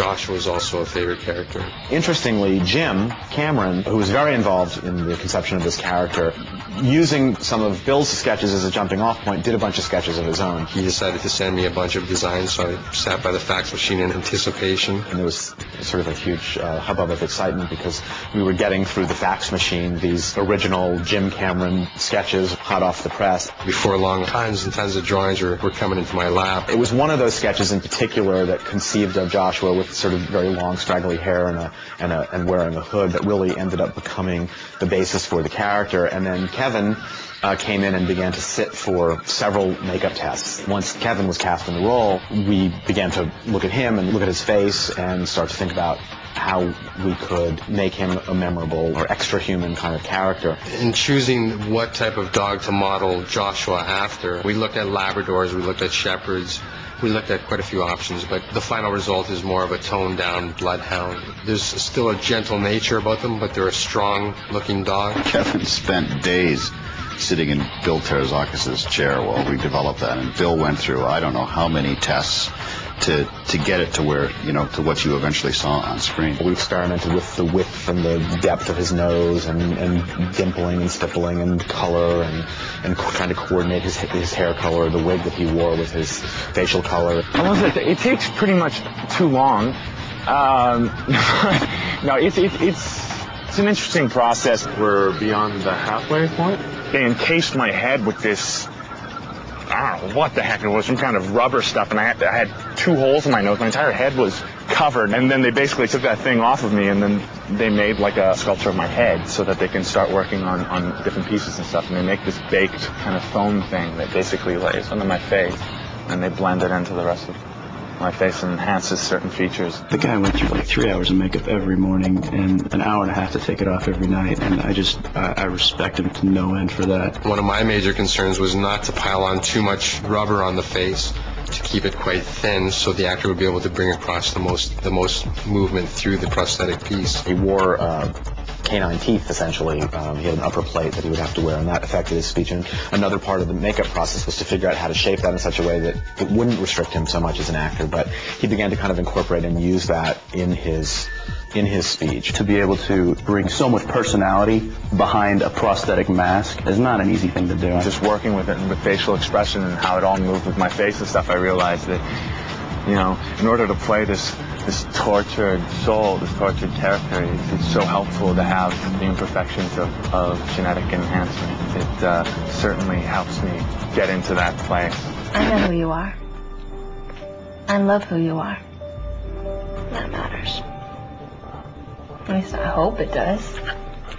Joshua is also a favorite character. Interestingly, Jim Cameron, who was very involved in the conception of this character, using some of Bill's sketches as a jumping-off point, did a bunch of sketches of his own. He decided to send me a bunch of designs, so I sat by the fax machine in anticipation. And there was sort of a huge hubbub of excitement because we were getting through the fax machine these original Jim Cameron sketches hot off the press. Before long, tons and tons of drawings were coming into my lap. It was one of those sketches in particular that conceived of Joshua with sort of very long, straggly hair and wearing a hood that really ended up becoming the basis for the character. And then Kevin came in and began to sit for several makeup tests. Once Kevin was cast in the role, we began to look at him and look at his face and start to think about how we could make him a memorable or extra human kind of character. In choosing what type of dog to model Joshua after, we looked at Labradors, we looked at Shepherds, we looked at quite a few options, but the final result is more of a toned-down bloodhound. There's still a gentle nature about them, but they're a strong-looking dog. Kevin spent days sitting in Bill Terzakis' chair while we developed that, and Bill went through I don't know how many tests to get it to where, to what you eventually saw on screen. We experimented with the width and the depth of his nose and dimpling and stippling and color and trying to coordinate his hair color, the wig that he wore with his facial color. It takes pretty much too long. No, it's an interesting process. We're beyond the halfway point. They encased my head with this, I don't know what the heck it was, some kind of rubber stuff, and I had 2 holes in my nose. My entire head was covered, and then they basically took that thing off of me, and then they made like a sculpture of my head so that they can start working on different pieces and stuff, and they make this baked kind of foam thing that basically lays under my face, and they blend it into the rest of my face and enhances certain features. The guy went through like 3 hours of makeup every morning and an hour and a half to take it off every night, and I respect him to no end for that. One of my major concerns was not to pile on too much rubber on the face, to keep it quite thin so the actor would be able to bring across the most movement through the prosthetic piece. He wore canine teeth, essentially. He had an upper plate that he would have to wear, and that affected his speech. And another part of the makeup process was to figure out how to shape that in such a way that it wouldn't restrict him so much as an actor, but he began to kind of incorporate and use that in his speech. To be able to bring so much personality behind a prosthetic mask is not an easy thing to do. Just working with it and with facial expression and how it all moved with my face and stuff, I realized that, in order to play this tortured soul, this tortured character, it's so helpful to have the imperfections of genetic enhancement. It certainly helps me get into that place. I know who you are. I love who you are. That matters. At least I hope it does.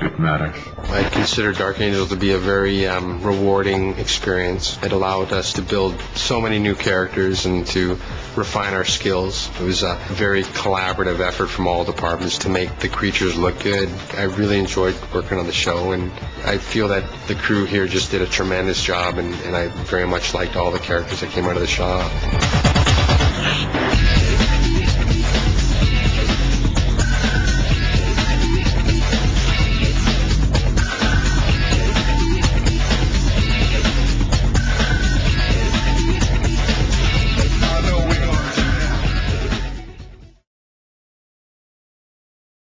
It matters. I consider Dark Angel to be a very rewarding experience. It allowed us to build so many new characters and to refine our skills. It was a very collaborative effort from all departments to make the creatures look good. I really enjoyed working on the show, and I feel that the crew here just did a tremendous job, and I very much liked all the characters that came out of the shop.